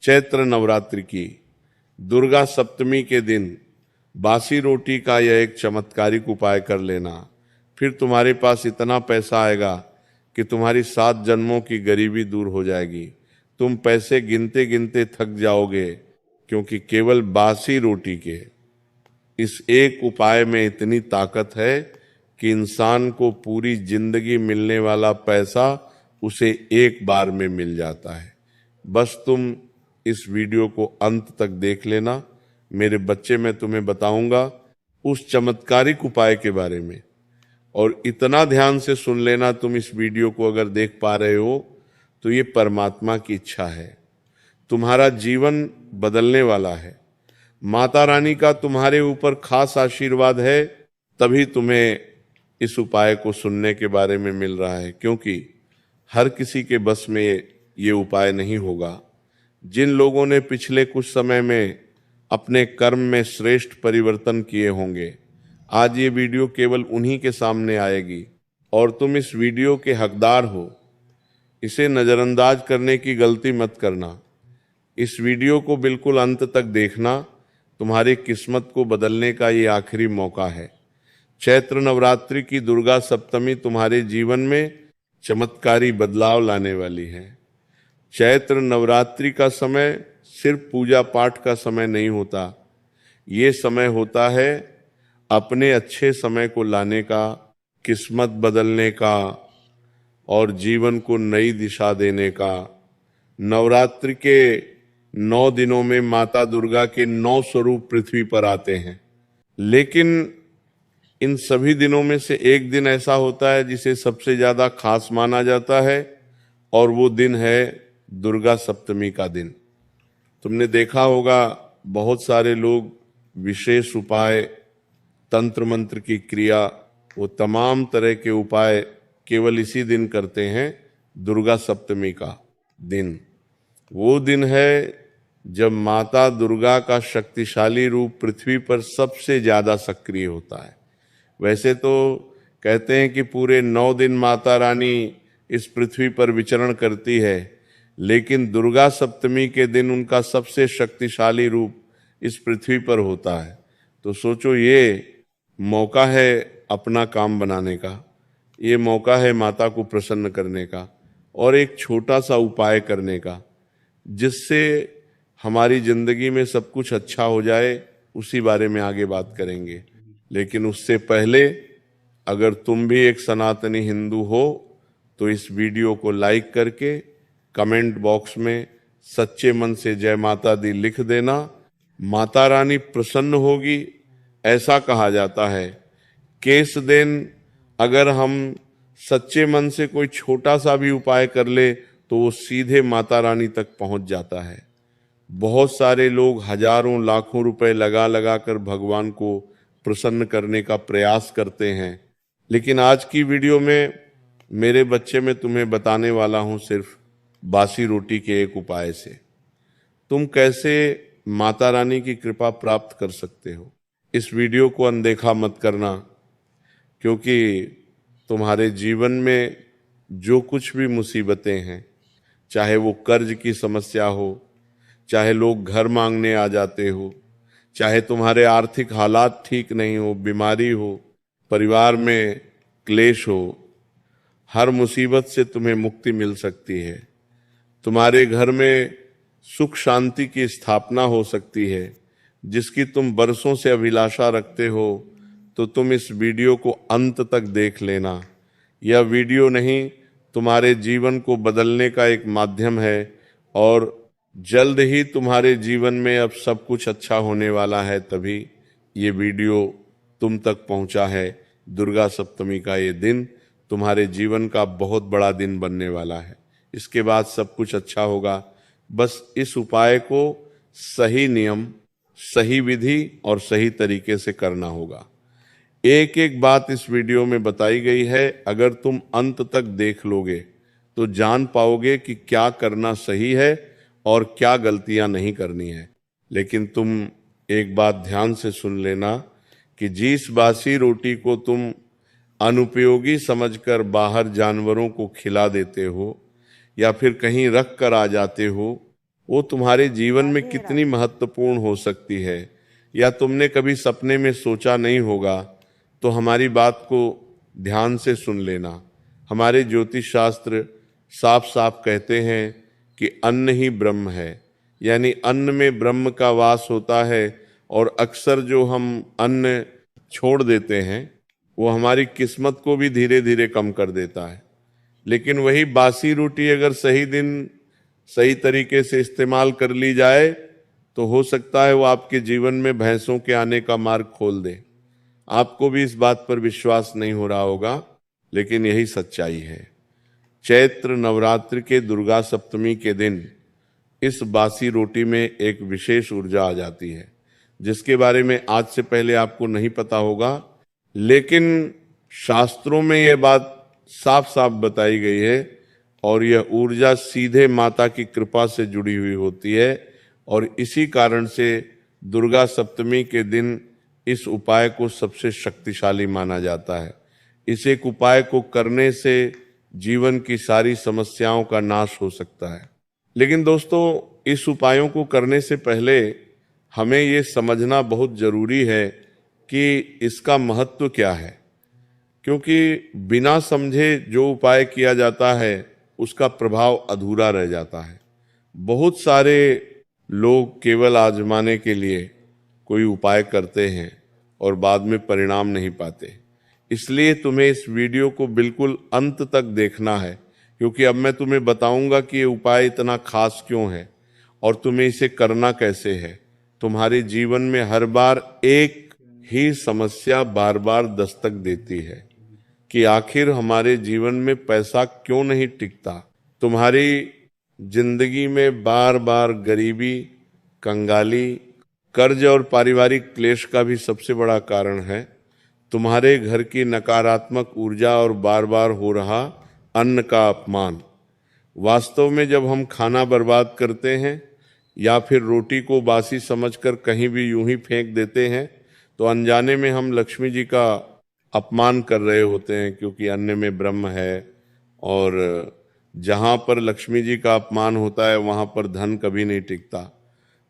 चैत्र नवरात्रि की दुर्गा सप्तमी के दिन बासी रोटी का यह एक चमत्कारिक उपाय कर लेना। फिर तुम्हारे पास इतना पैसा आएगा कि तुम्हारी 7 जन्मों की गरीबी दूर हो जाएगी। तुम पैसे गिनते गिनते थक जाओगे, क्योंकि केवल बासी रोटी के इस एक उपाय में इतनी ताकत है कि इंसान को पूरी जिंदगी मिलने वाला पैसा उसे एक बार में मिल जाता है। बस तुम इस वीडियो को अंत तक देख लेना। मेरे बच्चे, मैं तुम्हें बताऊंगा उस चमत्कारिक उपाय के बारे में, और इतना ध्यान से सुन लेना। तुम इस वीडियो को अगर देख पा रहे हो तो ये परमात्मा की इच्छा है। तुम्हारा जीवन बदलने वाला है। माता रानी का तुम्हारे ऊपर खास आशीर्वाद है, तभी तुम्हें इस उपाय को सुनने के बारे में मिल रहा है, क्योंकि हर किसी के बस में ये उपाय नहीं होगा। जिन लोगों ने पिछले कुछ समय में अपने कर्म में श्रेष्ठ परिवर्तन किए होंगे, आज ये वीडियो केवल उन्हीं के सामने आएगी और तुम इस वीडियो के हकदार हो। इसे नज़रअंदाज करने की गलती मत करना। इस वीडियो को बिल्कुल अंत तक देखना। तुम्हारी किस्मत को बदलने का ये आखिरी मौका है। चैत्र नवरात्रि की दुर्गा सप्तमी तुम्हारे जीवन में चमत्कारी बदलाव लाने वाली है। चैत्र नवरात्रि का समय सिर्फ पूजा पाठ का समय नहीं होता। ये समय होता है अपने अच्छे समय को लाने का, किस्मत बदलने का और जीवन को नई दिशा देने का। नवरात्रि के 9 दिनों में माता दुर्गा के 9 स्वरूप पृथ्वी पर आते हैं, लेकिन इन सभी दिनों में से एक दिन ऐसा होता है जिसे सबसे ज्यादा खास माना जाता है, और वो दिन है दुर्गा सप्तमी का दिन। तुमने देखा होगा बहुत सारे लोग विशेष उपाय, तंत्र मंत्र की क्रिया, वो तमाम तरह के उपाय केवल इसी दिन करते हैं, दुर्गा सप्तमी का दिन। वो दिन है जब माता दुर्गा का शक्तिशाली रूप पृथ्वी पर सबसे ज्यादा सक्रिय होता है। वैसे तो कहते हैं कि पूरे 9 दिन माता रानी इस पृथ्वी पर विचरण करती है, लेकिन दुर्गा सप्तमी के दिन उनका सबसे शक्तिशाली रूप इस पृथ्वी पर होता है। तो सोचो, ये मौका है अपना काम बनाने का, ये मौका है माता को प्रसन्न करने का और एक छोटा सा उपाय करने का, जिससे हमारी जिंदगी में सब कुछ अच्छा हो जाए। उसी बारे में आगे बात करेंगे, लेकिन उससे पहले अगर तुम भी एक सनातनी हिंदू हो तो इस वीडियो को लाइक करके कमेंट बॉक्स में सच्चे मन से जय माता दी लिख देना। माता रानी प्रसन्न होगी। ऐसा कहा जाता है कि इस दिन अगर हम सच्चे मन से कोई छोटा सा भी उपाय कर ले तो वो सीधे माता रानी तक पहुंच जाता है। बहुत सारे लोग हजारों लाखों रुपए लगा लगा कर भगवान को प्रसन्न करने का प्रयास करते हैं, लेकिन आज की वीडियो में मेरे बच्चे में तुम्हें बताने वाला हूं सिर्फ बासी रोटी के एक उपाय से तुम कैसे माता रानी की कृपा प्राप्त कर सकते हो। इस वीडियो को अनदेखा मत करना, क्योंकि तुम्हारे जीवन में जो कुछ भी मुसीबतें हैं, चाहे वो कर्ज की समस्या हो, चाहे लोग घर मांगने आ जाते हो, चाहे तुम्हारे आर्थिक हालात ठीक नहीं हो, बीमारी हो, परिवार में क्लेश हो, हर मुसीबत से तुम्हें मुक्ति मिल सकती है। तुम्हारे घर में सुख शांति की स्थापना हो सकती है, जिसकी तुम बरसों से अभिलाषा रखते हो। तो तुम इस वीडियो को अंत तक देख लेना। यह वीडियो नहीं, तुम्हारे जीवन को बदलने का एक माध्यम है, और जल्द ही तुम्हारे जीवन में अब सब कुछ अच्छा होने वाला है। तभी ये वीडियो तुम तक पहुंचा है। दुर्गा सप्तमी का ये दिन तुम्हारे जीवन का बहुत बड़ा दिन बनने वाला है। इसके बाद सब कुछ अच्छा होगा। बस इस उपाय को सही नियम, सही विधि और सही तरीके से करना होगा। एक एक बात इस वीडियो में बताई गई है। अगर तुम अंत तक देख लोगे तो जान पाओगे कि क्या करना सही है और क्या गलतियां नहीं करनी है। लेकिन तुम एक बात ध्यान से सुन लेना कि जिस बासी रोटी को तुम अनुपयोगी समझकर बाहर जानवरों को खिला देते हो या फिर कहीं रख कर आ जाते हो, वो तुम्हारे जीवन में कितनी महत्वपूर्ण हो सकती है, या तुमने कभी सपने में सोचा नहीं होगा, तो हमारी बात को ध्यान से सुन लेना। हमारे ज्योतिष शास्त्र साफ साफ कहते हैं कि अन्न ही ब्रह्म है, यानी अन्न में ब्रह्म का वास होता है। और अक्सर जो हम अन्न छोड़ देते हैं वो हमारी किस्मत को भी धीरे धीरे कम कर देता है। लेकिन वही बासी रोटी अगर सही दिन सही तरीके से इस्तेमाल कर ली जाए तो हो सकता है वो आपके जीवन में भैंसों के आने का मार्ग खोल दे। आपको भी इस बात पर विश्वास नहीं हो रहा होगा, लेकिन यही सच्चाई है। चैत्र नवरात्र के दुर्गा सप्तमी के दिन इस बासी रोटी में एक विशेष ऊर्जा आ जाती है, जिसके बारे में आज से पहले आपको नहीं पता होगा, लेकिन शास्त्रों में यह बात साफ साफ बताई गई है। और यह ऊर्जा सीधे माता की कृपा से जुड़ी हुई होती है। और इसी कारण से दुर्गा सप्तमी के दिन इस उपाय को सबसे शक्तिशाली माना जाता है। इस एक उपाय को करने से जीवन की सारी समस्याओं का नाश हो सकता है। लेकिन दोस्तों, इस उपायों को करने से पहले हमें ये समझना बहुत जरूरी है कि इसका महत्व क्या है, क्योंकि बिना समझे जो उपाय किया जाता है उसका प्रभाव अधूरा रह जाता है। बहुत सारे लोग केवल आजमाने के लिए कोई उपाय करते हैं और बाद में परिणाम नहीं पाते। इसलिए तुम्हें इस वीडियो को बिल्कुल अंत तक देखना है, क्योंकि अब मैं तुम्हें बताऊंगा कि ये उपाय इतना खास क्यों है और तुम्हें इसे करना कैसे है। तुम्हारे जीवन में हर बार एक ही समस्या बार बार दस्तक देती है कि आखिर हमारे जीवन में पैसा क्यों नहीं टिकता। तुम्हारी जिंदगी में बार बार गरीबी, कंगाली, कर्ज और पारिवारिक क्लेश का भी सबसे बड़ा कारण है तुम्हारे घर की नकारात्मक ऊर्जा और बार बार हो रहा अन्न का अपमान। वास्तव में जब हम खाना बर्बाद करते हैं या फिर रोटी को बासी समझकर कहीं भी यूं ही फेंक देते हैं, तो अनजाने में हम लक्ष्मी जी का अपमान कर रहे होते हैं, क्योंकि अन्न में ब्रह्म है। और जहाँ पर लक्ष्मी जी का अपमान होता है वहाँ पर धन कभी नहीं टिकता।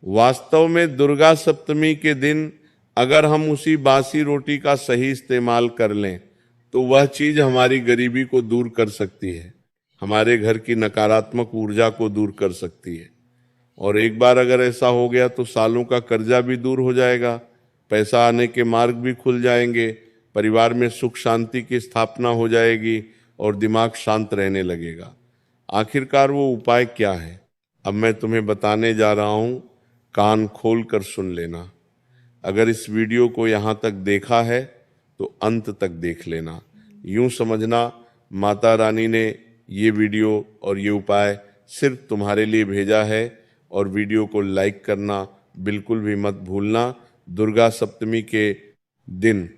वास्तव में दुर्गा सप्तमी के दिन अगर हम उसी बासी रोटी का सही इस्तेमाल कर लें तो वह चीज हमारी गरीबी को दूर कर सकती है, हमारे घर की नकारात्मक ऊर्जा को दूर कर सकती है। और एक बार अगर ऐसा हो गया तो सालों का कर्जा भी दूर हो जाएगा, पैसा आने के मार्ग भी खुल जाएंगे, परिवार में सुख शांति की स्थापना हो जाएगी और दिमाग शांत रहने लगेगा। आखिरकार वो उपाय क्या है, अब मैं तुम्हें बताने जा रहा हूँ। कान खोल कर सुन लेना। अगर इस वीडियो को यहाँ तक देखा है तो अंत तक देख लेना। यूं समझना माता रानी ने ये वीडियो और ये उपाय सिर्फ तुम्हारे लिए भेजा है। और वीडियो को लाइक करना बिल्कुल भी मत भूलना। दुर्गा सप्तमी के दिन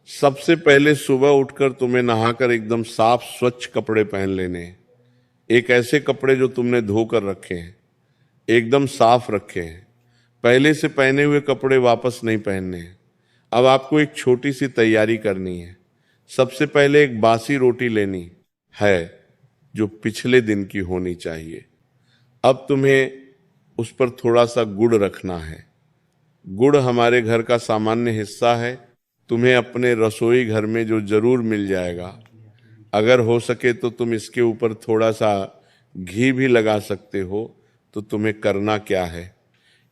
सबसे पहले सुबह उठकर तुम्हें नहाकर एकदम साफ स्वच्छ कपड़े पहन लेने हैं। एक ऐसे कपड़े जो तुमने धोकर रखे हैं, एकदम साफ रखे हैं। पहले से पहने हुए कपड़े वापस नहीं पहनने हैं। अब आपको एक छोटी सी तैयारी करनी है। सबसे पहले एक बासी रोटी लेनी है जो पिछले दिन की होनी चाहिए। अब तुम्हें उस पर थोड़ा सा गुड़ रखना है। गुड़ हमारे घर का सामान्य हिस्सा है, तुम्हें अपने रसोई घर में जो जरूर मिल जाएगा। अगर हो सके तो तुम इसके ऊपर थोड़ा सा घी भी लगा सकते हो। तो तुम्हें करना क्या है,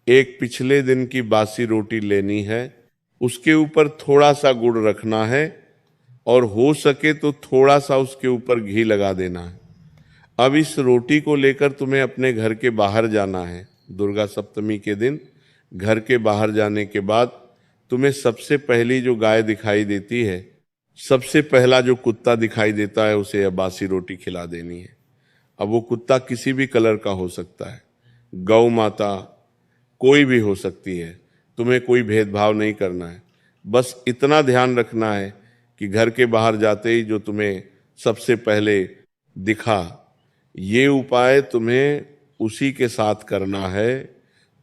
एक पिछले दिन की बासी रोटी लेनी है, उसके ऊपर थोड़ा सा गुड़ रखना है और हो सके तो थोड़ा सा उसके ऊपर घी लगा देना है। अब इस रोटी को लेकर तुम्हें अपने घर के बाहर जाना है। दुर्गा सप्तमी के दिन घर के बाहर जाने के बाद तुम्हें सबसे पहली जो गाय दिखाई देती है, सबसे पहला जो कुत्ता दिखाई देता है, उसे यह बासी रोटी खिला देनी है। अब वो कुत्ता किसी भी कलर का हो सकता है, गौ माता कोई भी हो सकती है, तुम्हें कोई भेदभाव नहीं करना है। बस इतना ध्यान रखना है कि घर के बाहर जाते ही जो तुम्हें सबसे पहले दिखा, ये उपाय तुम्हें उसी के साथ करना है।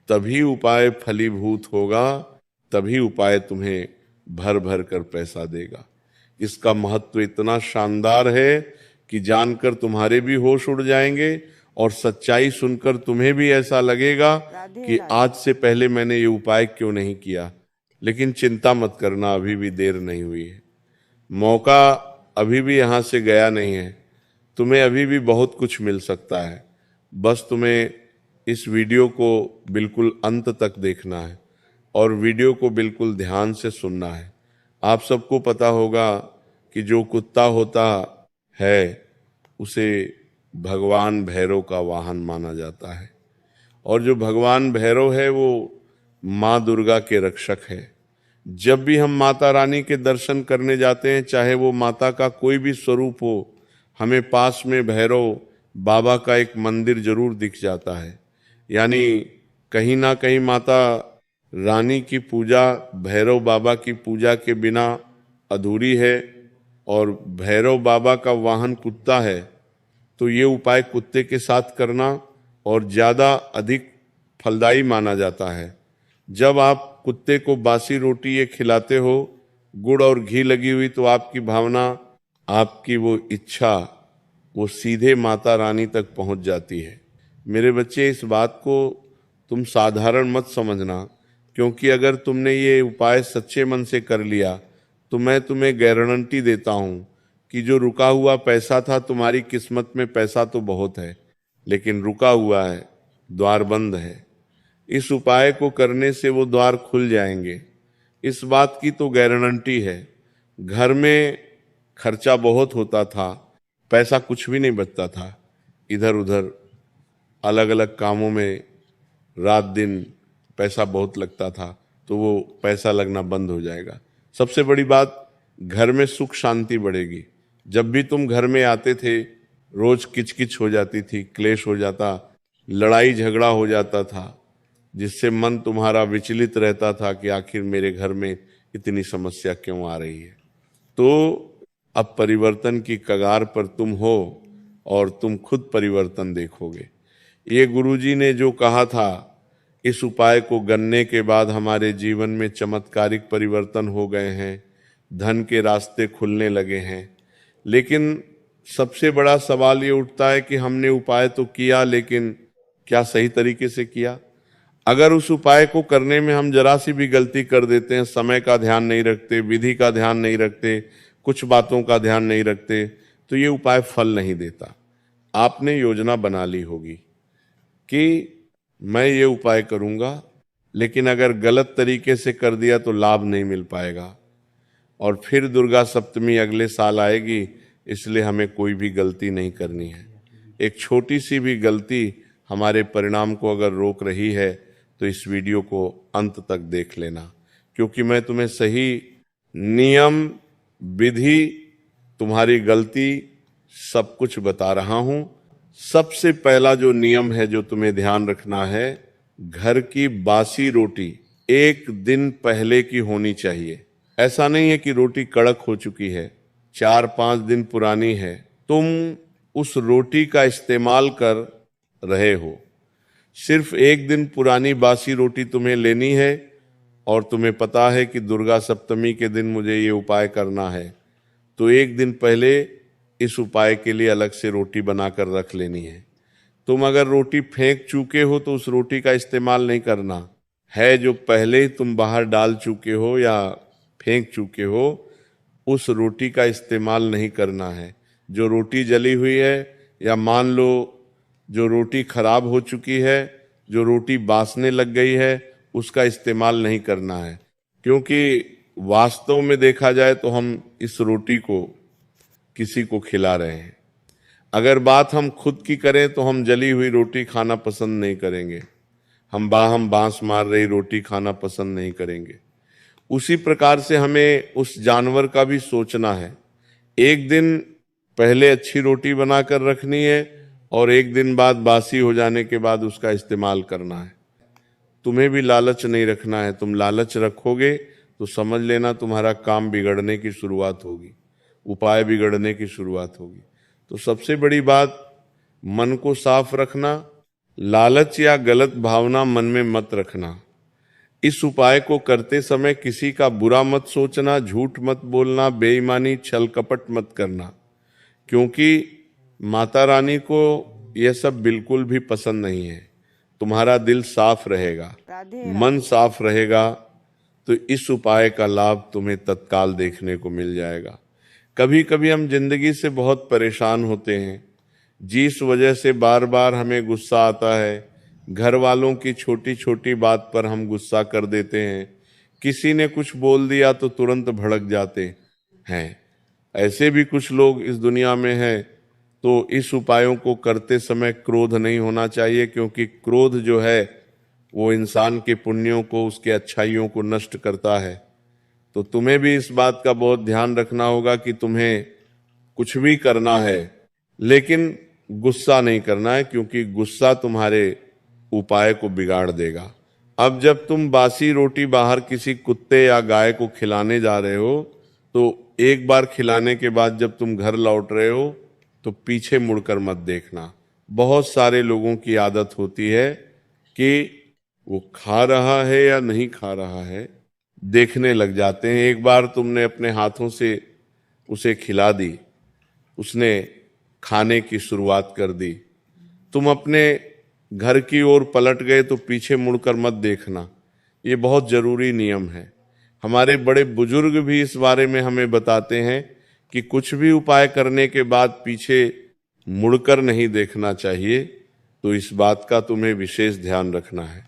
तभी उपाय फलीभूत होगा, तभी उपाय तुम्हें भर भर कर पैसा देगा। इसका महत्व इतना शानदार है कि जानकर तुम्हारे भी होश उड़ जाएंगे और सच्चाई सुनकर तुम्हें भी ऐसा लगेगा कि आज से पहले मैंने ये उपाय क्यों नहीं किया। लेकिन चिंता मत करना, अभी भी देर नहीं हुई है, मौका अभी भी यहाँ से गया नहीं है, तुम्हें अभी भी बहुत कुछ मिल सकता है। बस तुम्हें इस वीडियो को बिल्कुल अंत तक देखना है और वीडियो को बिल्कुल ध्यान से सुनना है। आप सबको पता होगा कि जो कुत्ता होता है उसे भगवान भैरव का वाहन माना जाता है, और जो भगवान भैरव है वो माँ दुर्गा के रक्षक है। जब भी हम माता रानी के दर्शन करने जाते हैं, चाहे वो माता का कोई भी स्वरूप हो, हमें पास में भैरव बाबा का एक मंदिर जरूर दिख जाता है। यानी कहीं ना कहीं माता रानी की पूजा भैरव बाबा की पूजा के बिना अधूरी है, और भैरव बाबा का वाहन कुत्ता है, तो ये उपाय कुत्ते के साथ करना और ज़्यादा अधिक फलदायी माना जाता है। जब आप कुत्ते को बासी रोटी ये खिलाते हो गुड़ और घी लगी हुई, तो आपकी भावना, आपकी वो इच्छा, वो सीधे माता रानी तक पहुंच जाती है। मेरे बच्चे, इस बात को तुम साधारण मत समझना, क्योंकि अगर तुमने ये उपाय सच्चे मन से कर लिया तो मैं तुम्हें गारंटी देता हूँ कि जो रुका हुआ पैसा था, तुम्हारी किस्मत में पैसा तो बहुत है लेकिन रुका हुआ है, द्वार बंद है। इस उपाय को करने से वो द्वार खुल जाएंगे, इस बात की तो गारंटी है। घर में खर्चा बहुत होता था, पैसा कुछ भी नहीं बचता था, इधर उधर अलग अलग कामों में रात दिन पैसा बहुत लगता था, तो वो पैसा लगना बंद हो जाएगा। सबसे बड़ी बात, घर में सुख शांति बढ़ेगी। जब भी तुम घर में आते थे, रोज किचकिच हो जाती थी, क्लेश हो जाता, लड़ाई झगड़ा हो जाता था, जिससे मन तुम्हारा विचलित रहता था कि आखिर मेरे घर में इतनी समस्या क्यों आ रही है। तो अब परिवर्तन की कगार पर तुम हो और तुम खुद परिवर्तन देखोगे। ये गुरुजी ने जो कहा था, इस उपाय को करने के बाद हमारे जीवन में चमत्कारिक परिवर्तन हो गए हैं, धन के रास्ते खुलने लगे हैं। लेकिन सबसे बड़ा सवाल ये उठता है कि हमने उपाय तो किया, लेकिन क्या सही तरीके से किया? अगर उस उपाय को करने में हम जरा सी भी गलती कर देते हैं, समय का ध्यान नहीं रखते, विधि का ध्यान नहीं रखते, कुछ बातों का ध्यान नहीं रखते, तो ये उपाय फल नहीं देता। आपने योजना बना ली होगी कि मैं ये उपाय करूंगा, लेकिन अगर गलत तरीके से कर दिया तो लाभ नहीं मिल पाएगा, और फिर दुर्गा सप्तमी अगले साल आएगी, इसलिए हमें कोई भी गलती नहीं करनी है। एक छोटी सी भी गलती हमारे परिणाम को अगर रोक रही है तो इस वीडियो को अंत तक देख लेना, क्योंकि मैं तुम्हें सही नियम, विधि, तुम्हारी गलती सब कुछ बता रहा हूं। सबसे पहला जो नियम है जो तुम्हें ध्यान रखना है, घर की बासी रोटी 1 दिन पहले की होनी चाहिए। ऐसा नहीं है कि रोटी कड़क हो चुकी है, 4-5 दिन पुरानी है, तुम उस रोटी का इस्तेमाल कर रहे हो। सिर्फ 1 दिन पुरानी बासी रोटी तुम्हें लेनी है, और तुम्हें पता है कि दुर्गा सप्तमी के दिन मुझे ये उपाय करना है, तो 1 दिन पहले इस उपाय के लिए अलग से रोटी बनाकर रख लेनी है। तुम अगर रोटी फेंक चुके हो तो उस रोटी का इस्तेमाल नहीं करना है। जो पहले ही तुम बाहर डाल चुके हो या फेंक चुके हो, उस रोटी का इस्तेमाल नहीं करना है। जो रोटी जली हुई है, या मान लो जो रोटी खराब हो चुकी है, जो रोटी बासने लग गई है, उसका इस्तेमाल नहीं करना है। क्योंकि वास्तव में देखा जाए तो हम इस रोटी को किसी को खिला रहे हैं। अगर बात हम खुद की करें तो हम जली हुई रोटी खाना पसंद नहीं करेंगे, हम बांस मार रही रोटी खाना पसंद नहीं करेंगे। उसी प्रकार से हमें उस जानवर का भी सोचना है। 1 दिन पहले अच्छी रोटी बनाकर रखनी है, और 1 दिन बाद बासी हो जाने के बाद उसका इस्तेमाल करना है। तुम्हें भी लालच नहीं रखना है। तुम लालच रखोगे तो समझ लेना तुम्हारा काम बिगड़ने की शुरुआत होगी, उपाय बिगड़ने की शुरुआत होगी। तो सबसे बड़ी बात, मन को साफ रखना, लालच या गलत भावना मन में मत रखना। इस उपाय को करते समय किसी का बुरा मत सोचना, झूठ मत बोलना, बेईमानी, छल कपट मत करना, क्योंकि माता रानी को यह सब बिल्कुल भी पसंद नहीं है। तुम्हारा दिल साफ रहेगा, राधे मन साफ रहेगा, तो इस उपाय का लाभ तुम्हें तत्काल देखने को मिल जाएगा। कभी कभी हम जिंदगी से बहुत परेशान होते हैं, जिस वजह से बार बार हमें गुस्सा आता है। घर वालों की छोटी छोटी बात पर हम गुस्सा कर देते हैं, किसी ने कुछ बोल दिया तो तुरंत भड़क जाते हैं। ऐसे भी कुछ लोग इस दुनिया में हैं। तो इस उपायों को करते समय क्रोध नहीं होना चाहिए, क्योंकि क्रोध जो है वो इंसान के पुण्यों को, उसके अच्छाइयों को नष्ट करता है। तो तुम्हें भी इस बात का बहुत ध्यान रखना होगा कि तुम्हें कुछ भी करना है, लेकिन गुस्सा नहीं करना है, क्योंकि गुस्सा तुम्हारे उपाय को बिगाड़ देगा। अब जब तुम बासी रोटी बाहर किसी कुत्ते या गाय को खिलाने जा रहे हो, तो एक बार खिलाने के बाद जब तुम घर लौट रहे हो तो पीछे मुड़कर मत देखना। बहुत सारे लोगों की आदत होती है कि वो खा रहा है या नहीं खा रहा है, देखने लग जाते हैं। एक बार तुमने अपने हाथों से उसे खिला दी, उसने खाने की शुरुआत कर दी, तुम अपने घर की ओर पलट गए तो पीछे मुड़कर मत देखना। ये बहुत जरूरी नियम है। हमारे बड़े बुजुर्ग भी इस बारे में हमें बताते हैं कि कुछ भी उपाय करने के बाद पीछे मुड़कर नहीं देखना चाहिए। तो इस बात का तुम्हें विशेष ध्यान रखना है।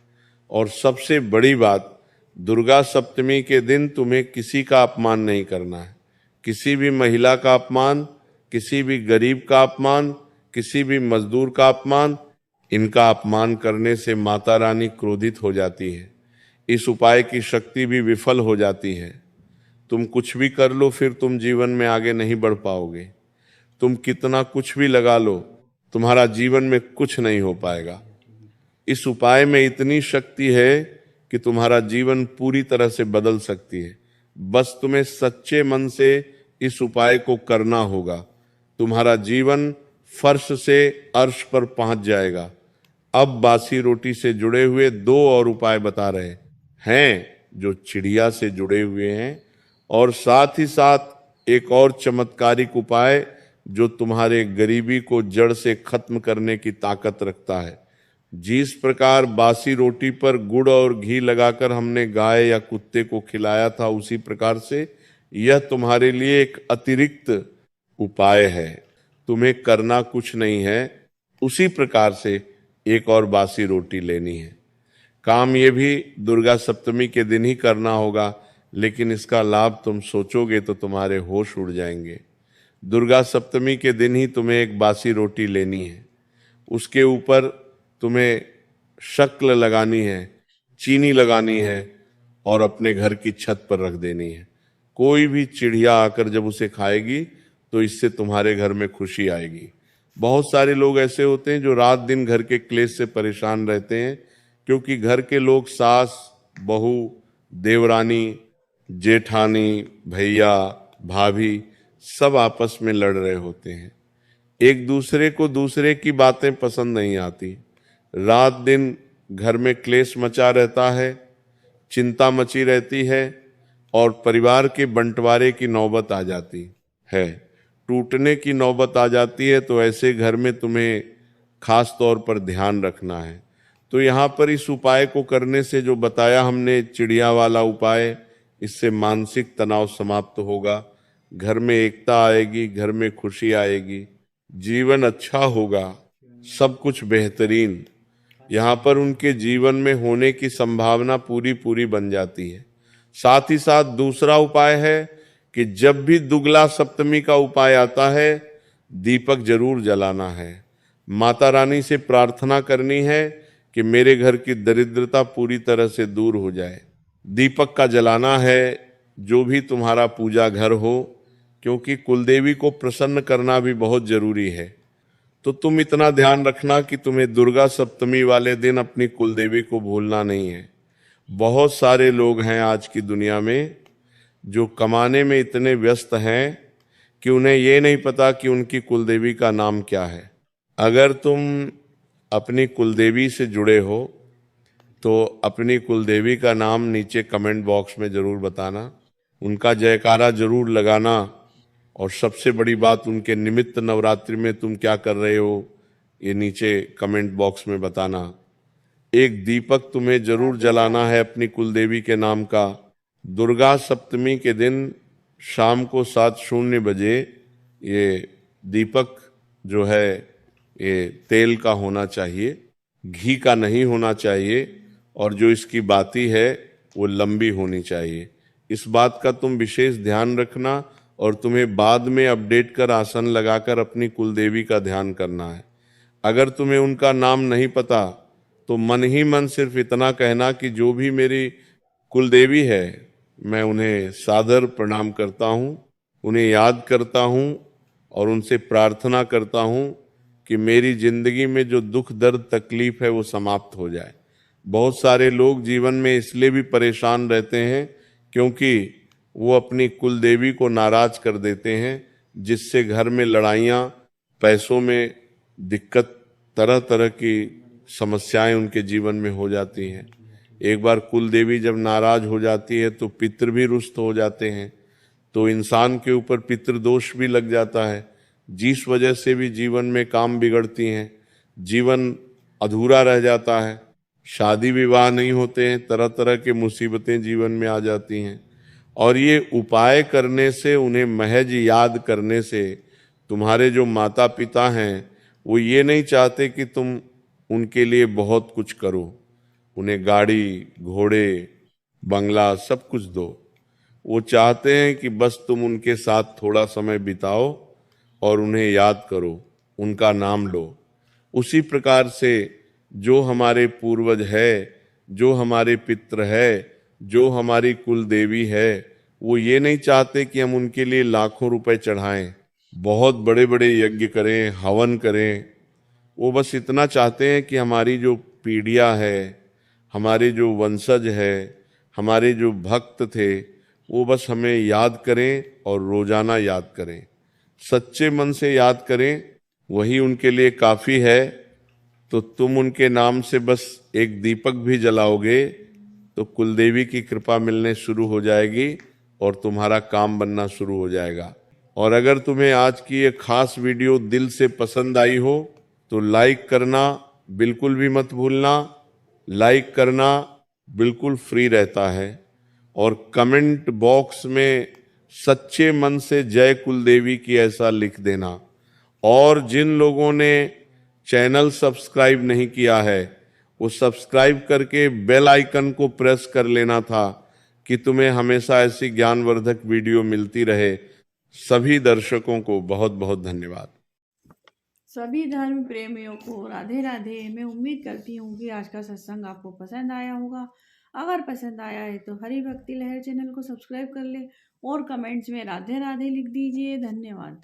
और सबसे बड़ी बात, दुर्गा सप्तमी के दिन तुम्हें किसी का अपमान नहीं करना है। किसी भी महिला का अपमान, किसी भी गरीब का अपमान, किसी भी मजदूर का अपमान, इनका अपमान करने से माता रानी क्रोधित हो जाती है। इस उपाय की शक्ति भी विफल हो जाती है। तुम कुछ भी कर लो, फिर तुम जीवन में आगे नहीं बढ़ पाओगे। तुम कितना कुछ भी लगा लो, तुम्हारा जीवन में कुछ नहीं हो पाएगा। इस उपाय में इतनी शक्ति है कि तुम्हारा जीवन पूरी तरह से बदल सकती है। बस तुम्हें सच्चे मन से इस उपाय को करना होगा। तुम्हारा जीवन फर्श से अर्श पर पहुंच जाएगा। अब बासी रोटी से जुड़े हुए दो और उपाय बता रहे हैं, जो चिड़िया से जुड़े हुए हैं, और साथ ही साथ एक और चमत्कारिक उपाय जो तुम्हारे गरीबी को जड़ से खत्म करने की ताकत रखता है। जिस प्रकार बासी रोटी पर गुड़ और घी लगाकर हमने गाय या कुत्ते को खिलाया था, उसी प्रकार से यह तुम्हारे लिए एक अतिरिक्त उपाय है। तुम्हें करना कुछ नहीं है, उसी प्रकार से एक और बासी रोटी लेनी है। काम ये भी दुर्गा सप्तमी के दिन ही करना होगा, लेकिन इसका लाभ तुम सोचोगे तो तुम्हारे होश उड़ जाएंगे। दुर्गा सप्तमी के दिन ही तुम्हें एक बासी रोटी लेनी है। उसके ऊपर तुम्हें शक्ल लगानी है, चीनी लगानी है और अपने घर की छत पर रख देनी है। कोई भी चिड़िया आकर जब उसे खाएगी तो इससे तुम्हारे घर में खुशी आएगी। बहुत सारे लोग ऐसे होते हैं जो रात दिन घर के क्लेश से परेशान रहते हैं, क्योंकि घर के लोग सास, बहू, देवरानी, जेठानी, भैया, भाभी सब आपस में लड़ रहे होते हैं। एक दूसरे को दूसरे की बातें पसंद नहीं आती। रात दिन घर में क्लेश मचा रहता है, चिंता मची रहती है और परिवार के बंटवारे की नौबत आ जाती है, टूटने की नौबत आ जाती है। तो ऐसे घर में तुम्हें खास तौर पर ध्यान रखना है। तो यहाँ पर इस उपाय को करने से, जो बताया हमने चिड़िया वाला उपाय, इससे मानसिक तनाव समाप्त होगा, घर में एकता आएगी, घर में खुशी आएगी, जीवन अच्छा होगा, सब कुछ बेहतरीन। यहाँ पर उनके जीवन में होने की संभावना पूरी पूरी बन जाती है। साथ ही साथ दूसरा उपाय है कि जब भी दुगला सप्तमी का उपाय आता है, दीपक जरूर जलाना है। माता रानी से प्रार्थना करनी है कि मेरे घर की दरिद्रता पूरी तरह से दूर हो जाए। दीपक का जलाना है जो भी तुम्हारा पूजा घर हो, क्योंकि कुलदेवी को प्रसन्न करना भी बहुत जरूरी है। तो तुम इतना ध्यान रखना कि तुम्हें दुर्गा सप्तमी वाले दिन अपनी कुलदेवी को भूलना नहीं है। बहुत सारे लोग हैं आज की दुनिया में जो कमाने में इतने व्यस्त हैं कि उन्हें ये नहीं पता कि उनकी कुलदेवी का नाम क्या है। अगर तुम अपनी कुलदेवी से जुड़े हो तो अपनी कुलदेवी का नाम नीचे कमेंट बॉक्स में जरूर बताना, उनका जयकारा जरूर लगाना। और सबसे बड़ी बात, उनके निमित्त नवरात्रि में तुम क्या कर रहे हो ये नीचे कमेंट बॉक्स में बताना। एक दीपक तुम्हें जरूर जलाना है अपनी कुलदेवी के नाम का। दुर्गा सप्तमी के दिन शाम को 7:00 ये दीपक जो है ये तेल का होना चाहिए, घी का नहीं होना चाहिए, और जो इसकी बाती है वो लंबी होनी चाहिए। इस बात का तुम विशेष ध्यान रखना, और तुम्हें बाद में अपडेट कर आसन लगाकर अपनी कुलदेवी का ध्यान करना है। अगर तुम्हें उनका नाम नहीं पता तो मन ही मन सिर्फ इतना कहना कि जो भी मेरी कुलदेवी है मैं उन्हें सादर प्रणाम करता हूँ, उन्हें याद करता हूँ और उनसे प्रार्थना करता हूँ कि मेरी जिंदगी में जो दुख दर्द तकलीफ है वो समाप्त हो जाए। बहुत सारे लोग जीवन में इसलिए भी परेशान रहते हैं क्योंकि वो अपनी कुलदेवी को नाराज कर देते हैं, जिससे घर में लड़ाइयाँ, पैसों में दिक्कत, तरह तरह की समस्याएं उनके जीवन में हो जाती हैं। एक बार कुलदेवी जब नाराज हो जाती है तो पितृ भी रुष्ट हो जाते हैं, तो इंसान के ऊपर पितृदोष भी लग जाता है, जिस वजह से भी जीवन में काम बिगड़ती हैं, जीवन अधूरा रह जाता है, शादी विवाह नहीं होते हैं, तरह तरह की मुसीबतें जीवन में आ जाती हैं। और ये उपाय करने से, उन्हें महज याद करने से, तुम्हारे जो माता पिता हैं वो ये नहीं चाहते कि तुम उनके लिए बहुत कुछ करो, उन्हें गाड़ी, घोड़े, बंगला सब कुछ दो। वो चाहते हैं कि बस तुम उनके साथ थोड़ा समय बिताओ और उन्हें याद करो, उनका नाम लो। उसी प्रकार से जो हमारे पूर्वज है, जो हमारे पितृ है, जो हमारी कुल देवी है, वो ये नहीं चाहते कि हम उनके लिए लाखों रुपए चढ़ाएं, बहुत बड़े बड़े यज्ञ करें, हवन करें। वो बस इतना चाहते हैं कि हमारी जो पीढ़ियाँ है, हमारे जो वंशज है, हमारे जो भक्त थे, वो बस हमें याद करें और रोजाना याद करें, सच्चे मन से याद करें, वही उनके लिए काफ़ी है। तो तुम उनके नाम से बस एक दीपक भी जलाओगे तो कुलदेवी की कृपा मिलने शुरू हो जाएगी और तुम्हारा काम बनना शुरू हो जाएगा। और अगर तुम्हें आज की ये खास वीडियो दिल से पसंद आई हो तो लाइक करना बिल्कुल भी मत भूलना। लाइक करना बिल्कुल फ्री रहता है, और कमेंट बॉक्स में सच्चे मन से जय कुलदेवी की ऐसा लिख देना। और जिन लोगों ने चैनल सब्सक्राइब नहीं किया है वो सब्सक्राइब करके बेल आइकन को प्रेस कर लेना था कि तुम्हें हमेशा ऐसी ज्ञानवर्धक वीडियो मिलती रहे। सभी दर्शकों को बहुत बहुत धन्यवाद। सभी धर्म प्रेमियों को राधे राधे। मैं उम्मीद करती हूँ कि आज का सत्संग आपको पसंद आया होगा। अगर पसंद आया है तो हरि भक्ति लहर चैनल को सब्सक्राइब कर ले और कमेंट्स में राधे राधे लिख दीजिए। धन्यवाद।